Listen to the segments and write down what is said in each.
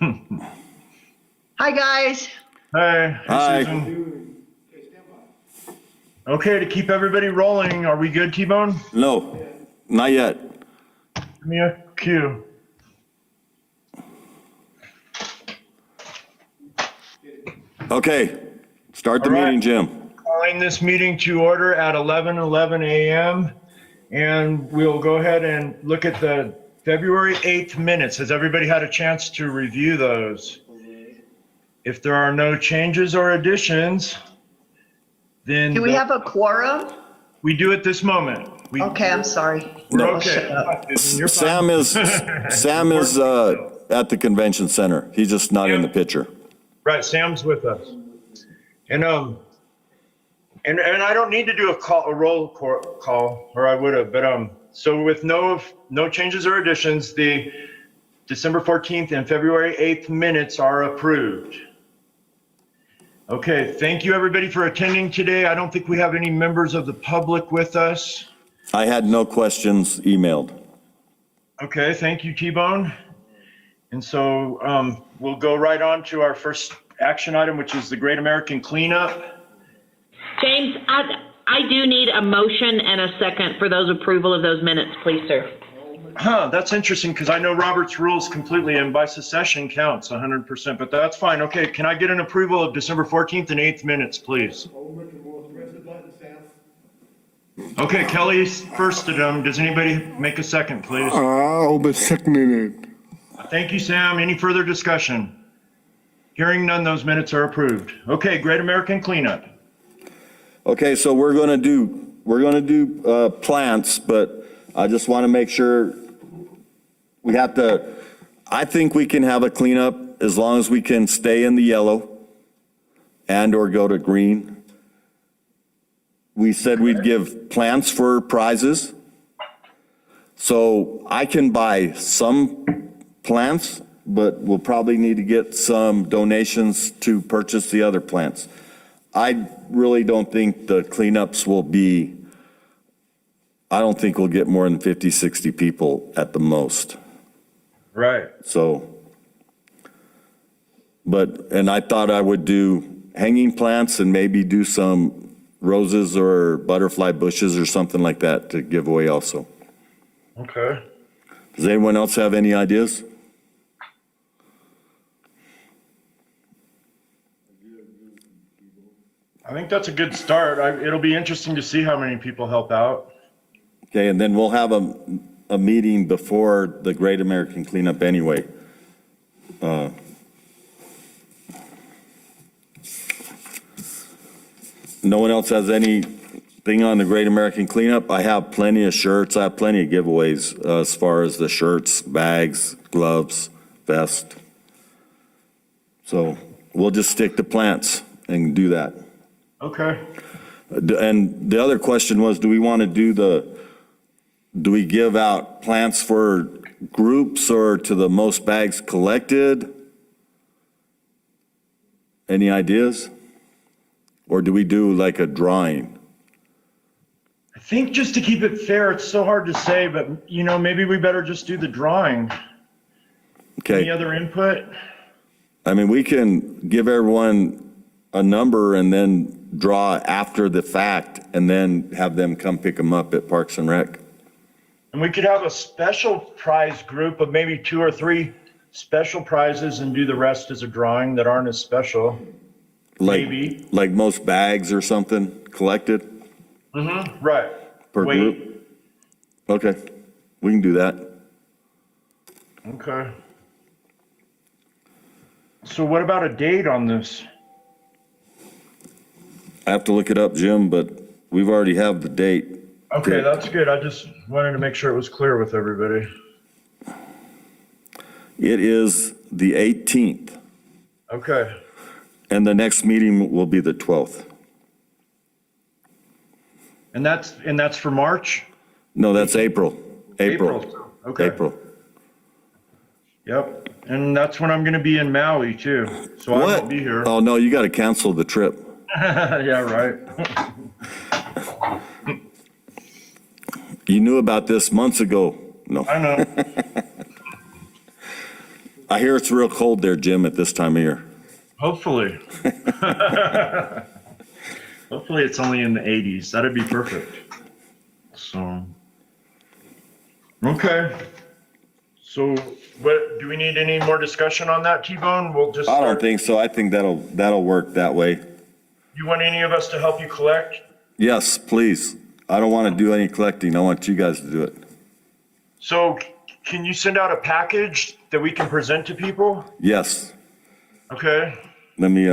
Hi, guys. Hey, Hi. Susan. Okay, to keep everybody rolling, are we good, T-Bone? No, not yet. Give me a cue. Okay, start the All right. meeting, Jim. Calling this meeting to order at 11:11 a.m. And we'll go ahead and look at the February 8th minutes. Has everybody had a chance to review those? If there are no changes or additions, then Do we have a quorum? we do at this moment. Okay, I'm sorry. We're I'll okay. shut up. You're fine. Sam is at the convention center. He's just not in the picture. Right, Sam's with us. And I don't need to do a roll call, or I would have, but so with no changes or additions, the December 14th and February 8th minutes are approved. Okay, thank you everybody for attending today. I don't think we have any members of the public with us. I had no questions emailed. Okay, thank you, T-Bone. And so we'll go right on to our first action item, which is the Great American Cleanup. James, I do need a motion and a second for those approval of those minutes, please, sir. That's interesting because I know Robert's rules completely, and by secession counts 100%, but that's fine. Okay, can I get an approval of December 14th and 8th minutes, please? Okay, Kelly's firsted them. Does anybody make a second, please? I'll be seconding it. Thank you, Sam. Any further discussion? Hearing none, those minutes are approved. Okay, Great American Cleanup. Okay, so we're gonna do plants, but I just want to make sure I think we can have a cleanup as long as we can stay in the yellow and or go to green. We said we'd give plants for prizes. So I can buy some plants, but we'll probably need to get some donations to purchase the other plants. I really don't think the cleanups I don't think we'll get more than 50, 60 people at the most. Right. So, and I thought I would do hanging plants and maybe do some roses or butterfly bushes or something like that to give away also. Okay. Does anyone else have any ideas? I think that's a good start. It'll be interesting to see how many people help out. Okay, and then we'll have a meeting before the Great American Cleanup anyway. No one else has anything on the Great American Cleanup? I have plenty of shirts. I have plenty of giveaways as far as the shirts, bags, gloves, vest. So we'll just stick to plants and do that. Okay. And the other question was, do we give out plants for groups or to the most bags collected? Any ideas? Or do we do like a drawing? I think just to keep it fair, it's so hard to say, but maybe we better just do the drawing. Okay. Any other input? I mean, we can give everyone a number and then draw after the fact and then have them come pick them up at Parks and Rec. And we could have a special prize group of maybe 2 or 3 special prizes and do the rest as a drawing that aren't as special. Maybe. Like most bags or something collected? Mm-hmm. Right. Per group? Okay, we can do that. Okay. So what about a date on this? I have to look it up, Jim, but we've already have the date. Okay, that's good. I just wanted to make sure it was clear with everybody. It is the 18th, Okay. and the next meeting will be the 12th. And that's for March? No, that's April. Okay. April. Yep. And that's when I'm going to be in Maui too. So I What? won't be here. Oh, no, you got to cancel the trip. Yeah, right. You knew about this months ago. No. I know. I hear it's real cold there, Jim, at this time of year. Hopefully. Hopefully it's only in the 80s. That'd be perfect. So, okay. So, what, do we need any more discussion on that, T-Bone? We'll just I don't start. think so. I think that'll work that way. You want any of us to help you collect? Yes, please. I don't want to do any collecting. I want you guys to do it. So, can you send out a package that we can present to people? Yes. Okay. Let me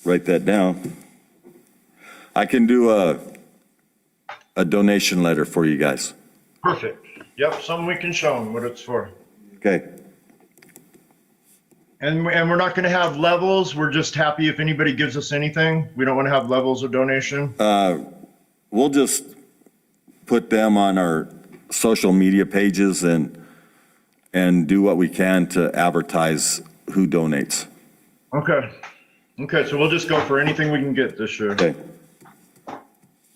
write that down. I can do a donation letter for you guys. Perfect. Yep, something we can show them what it's for. Okay. And we're not going to have levels. We're just happy if anybody gives us anything. We don't want to have levels of donation. We'll just put them on our social media pages and do what we can to advertise who donates. Okay. Okay, so we'll just go for anything we can get this year. Okay.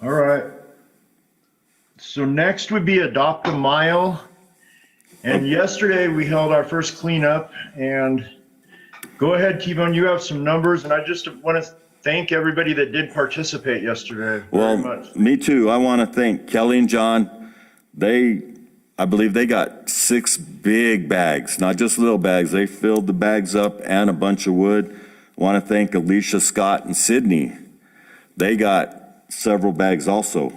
All right. So next would be Adopt a Mile. And yesterday we held our first cleanup. And go ahead, T-Bone, you have some numbers. And I just want to thank everybody that did participate yesterday very much. Me too. I want to thank Kelly and John. I believe they got 6 big bags, not just little bags. They filled the bags up and a bunch of wood. I want to thank Alicia, Scott, and Sydney. They got several bags also.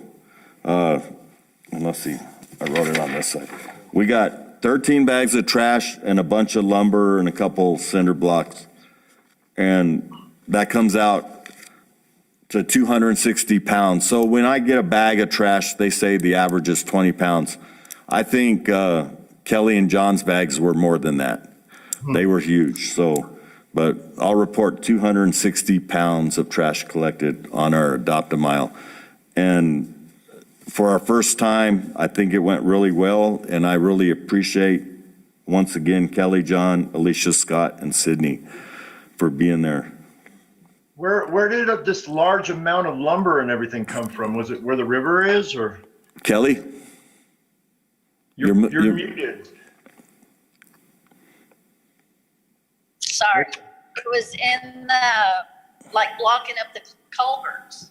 And let's see, I wrote it on this side. We got 13 bags of trash and a bunch of lumber and a couple cinder blocks. And that comes out to 260 pounds. So when I get a bag of trash, they say the average is 20 pounds. I think Kelly and John's bags were more than that. They were huge. So, but I'll report 260 pounds of trash collected on our Adopt a Mile. And for our first time, I think it went really well. And I really appreciate, once again, Kelly, John, Alicia, Scott, and Sydney for being there. Where did this large amount of lumber and everything come from? Was it where the river is, or? Kelly? You're You're- muted. Sorry. It was in the, like blocking up the culverts.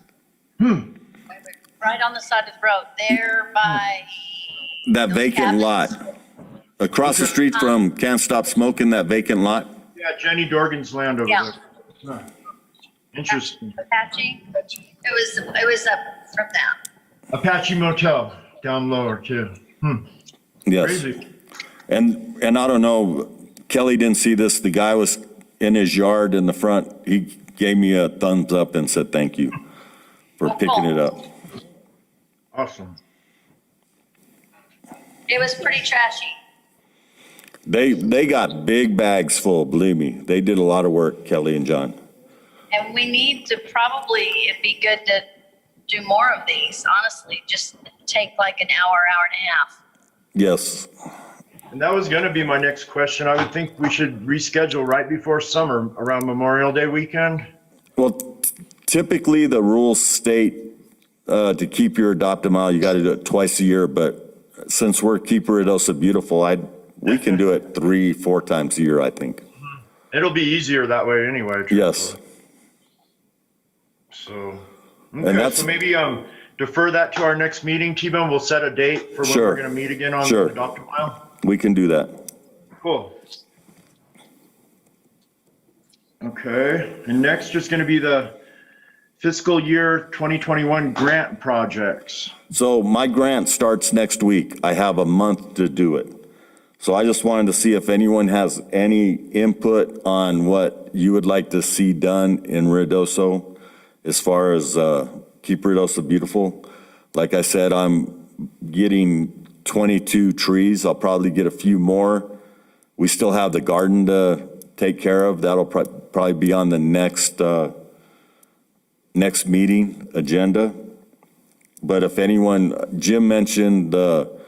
Right on the side of the road, there by. That those vacant cabins. lot. Across the street from Can't Stop Smoking, that vacant lot? Yeah, Jenny Dorgan's land over Yeah. there. Huh. Interesting. Apache. It was up from that. Apache Motel down lower too. Yes. Crazy. And I don't know, Kelly didn't see this. The guy was in his yard in the front. He gave me a thumbs up and said, thank you for picking it up. Awesome. It was pretty trashy. They got big bags full, believe me. They did a lot of work, Kelly and John. And we need to probably, it'd be good to do more of these, honestly, just take like an hour and a half. Yes. And that was going to be my next question. I would think we should reschedule right before summer around Memorial Day weekend. Well, typically the rules state to keep your Adopt a Mile, you got to do it twice a year. But since we're Keep Ruidoso Beautiful, we can do it 3-4 times a year, I think. It'll be easier that way anyway. truthfully. Yes. So, And okay, that's- so maybe defer that to our next meeting, T-Bone. We'll set a date for when Sure. we're going to meet again on Sure. Adopt a Mile. We can do that. Cool. Okay, and next is going to be the fiscal year 2021 grant projects. So my grant starts next week. I have a month to do it. So I just wanted to see if anyone has any input on what you would like to see done in Ruidoso as far as Keep Ruidoso Beautiful. Like I said, I'm getting 22 trees. I'll probably get a few more. We still have the garden to take care of. That'll probably be on the next meeting agenda. But if anyone, Jim mentioned the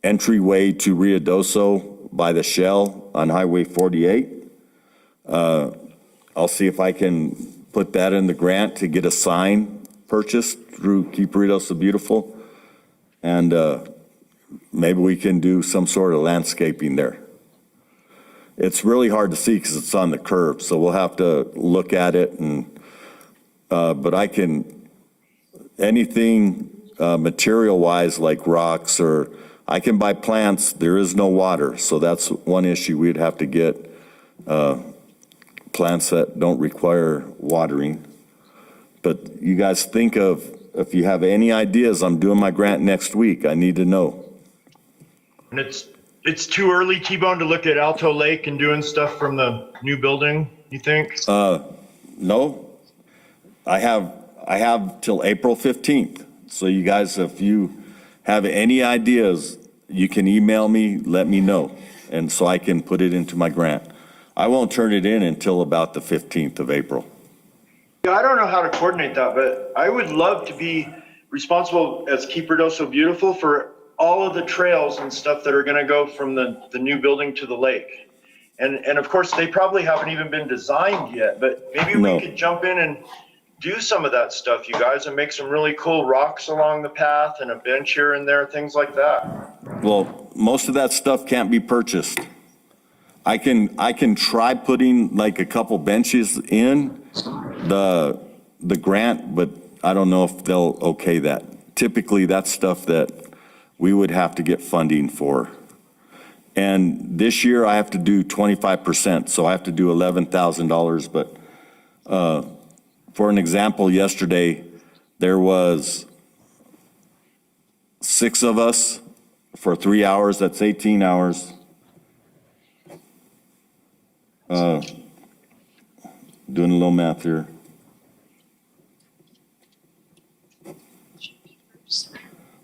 entryway to Ruidoso by the Shell on Highway 48. I'll see if I can put that in the grant to get a sign purchased through Keep Ruidoso Beautiful. And maybe we can do some sort of landscaping there. it's really hard to see because it's on the curb, so we'll have to look at it and, but I can, anything material-wise like rocks or, I can buy plants, there is no water, so that's one issue. We'd have to get plants that don't require watering. But you guys think of, if you have any ideas, I'm doing my grant next week. I need to know. And it's too early, T-Bone, to look at Alto Lake and doing stuff from the new building, you think? No, I have till April 15th. So you guys, if you have any ideas, you can email me, let me know. And so I can put it into my grant. I won't turn it in until about the 15th of April. Yeah, I don't know how to coordinate that, but I would love to be responsible as Keep Ruidoso Beautiful for all of the trails and stuff that are gonna go from the new building to the lake. And of course, they probably haven't even been designed yet, but maybe No. we could jump in and do some of that stuff, you guys, and make some really cool rocks along the path and a bench here and there, things like that. Well, most of that stuff can't be purchased. I can try putting like a couple benches in the grant, but I don't know if they'll okay that. Typically, that's stuff that we would have to get funding for. And this year I have to do 25%, so I have to do $11,000. But for an example, yesterday there was 6 of us for 3 hours. That's 18 hours. Doing a little math here.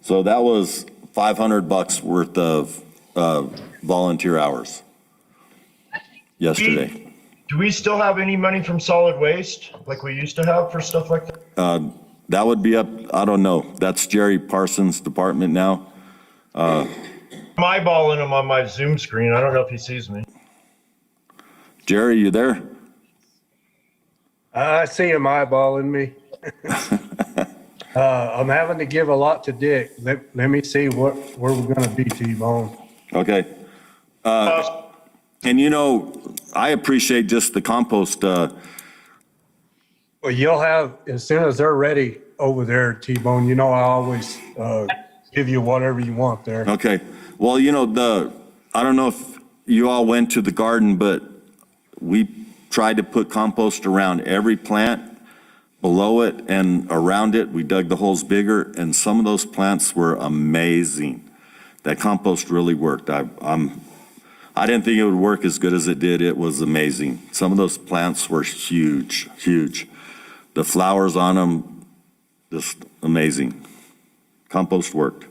So that was $500 worth of volunteer hours yesterday. Do we still have any money from solid waste like we used to have for stuff like that? That would be up, I don't know. That's Jerry Parsons' department now. I'm eyeballing him on my Zoom screen. I don't know if he sees me. Jerry, you there? I see him eyeballing me. I'm having to give a lot to Dick. Let me see where we're gonna be, T-Bone. Okay. And you know, I appreciate just the compost. Well, you'll have, as soon as they're ready over there, T-Bone, you know I always give you whatever you want there. Okay. Well, you know, I don't know if you all went to the garden, but we tried to put compost around every plant, below it and around it. We dug the holes bigger, and some of those plants were amazing. That compost really worked. I didn't think it would work as good as it did. It was amazing. Some of those plants were huge, huge. The flowers on them, just amazing. Compost worked.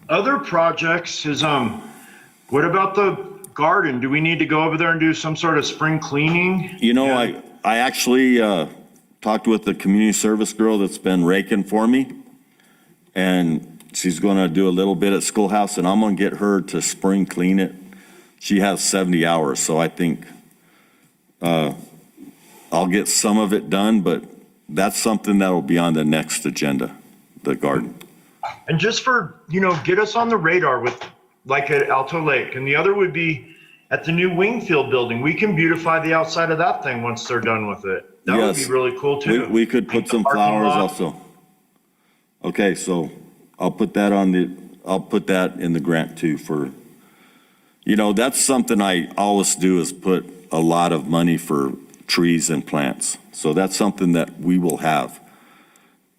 Other projects is, what about the garden? Do we need to go over there and do some sort of spring cleaning? You know, I actually talked with the community service girl that's been raking for me, and she's going to do a little bit at schoolhouse, and I'm going to get her to spring clean it. She has 70 hours, so I think I'll get some of it done, but that's something that will be on the next agenda, the garden. And just for, get us on the radar with, like at Alto Lake. And the other would be at the new Wingfield building. We can beautify the outside of that thing once they're done with it. That would be Yes. really cool too. We could put Paint the some parking flowers lot. also. Okay, so I'll put that in the grant too for, that's something I always do, is put a lot of money for trees and plants. So that's something that we will have.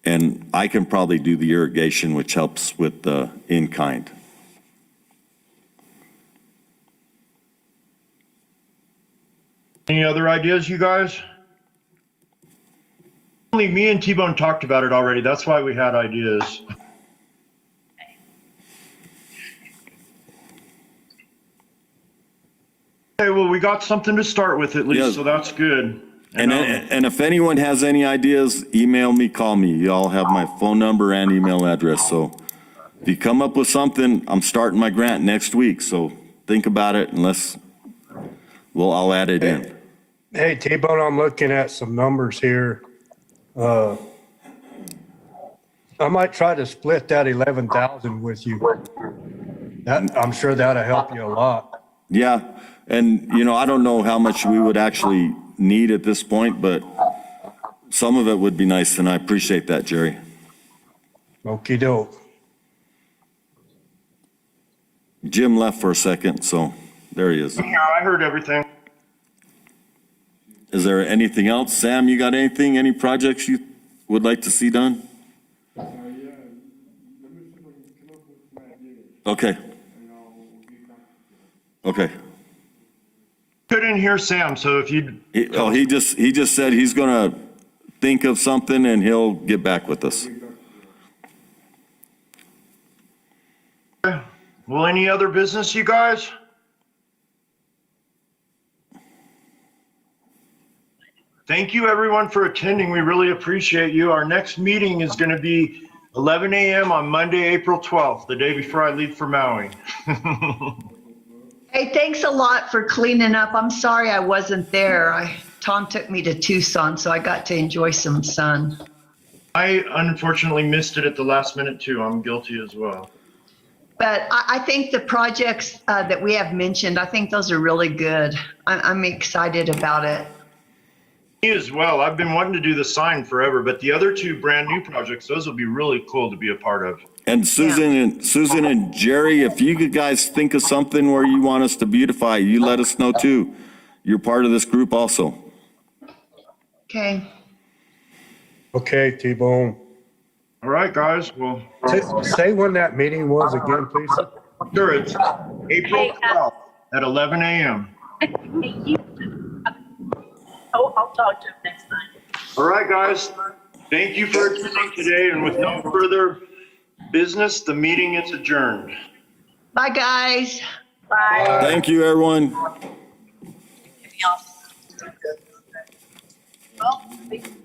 And I can probably do the irrigation, which helps with the in-kind. Any other ideas, you guys? Only me and T-Bone talked about it already. That's why we had ideas. Okay, well, we got something to start with at least, Yeah. so that's good. And if anyone has any ideas, email me, call me. You all have my phone number and email address. So if you come up with something, I'm starting my grant next week. So think about it, and I'll add it in. Hey, T-Bone, I'm looking at some numbers here. I might try to split that 11,000 with you. I'm sure that'll help you a lot. Yeah, and, I don't know how much we would actually need at this point, but some of it would be nice, and I appreciate that, Jerry. Okey doke. Jim left for a second, so there he is. Yeah, I heard everything. Is there anything else? Sam, you got anything, any projects you would like to see done? Okay. Okay. Couldn't hear Sam, so if you, He just said he's gonna think of something and he'll get back with us. well, any other business, you guys? Thank you, everyone, for attending. We really appreciate you. Our next meeting is going to be 11 a.m. on Monday, April 12th, the day before I leave for Maui. Hey, thanks a lot for cleaning up. I'm sorry I wasn't there. Tom took me to Tucson, so I got to enjoy some sun. I unfortunately missed it at the last minute, too. I'm guilty as well. But I think the projects that we have mentioned, I think those are really good. I'm excited about it. Me as well. I've been wanting to do the sign forever, but the other two brand new projects, those will be really cool to be a part of. And Susan and Jerry, if you guys think of something where you want us to beautify, you let us know too. You're part of this group also. Okay. Okay, T-Bone. All right, guys. Well, Say when that meeting was again, please. sure, it's April 12th at 11 a.m. Oh, I'll talk to him next time. All right, guys. Thank you for attending today, and with no further business, the meeting is adjourned. Bye, guys. Bye. Thank you, everyone. Well,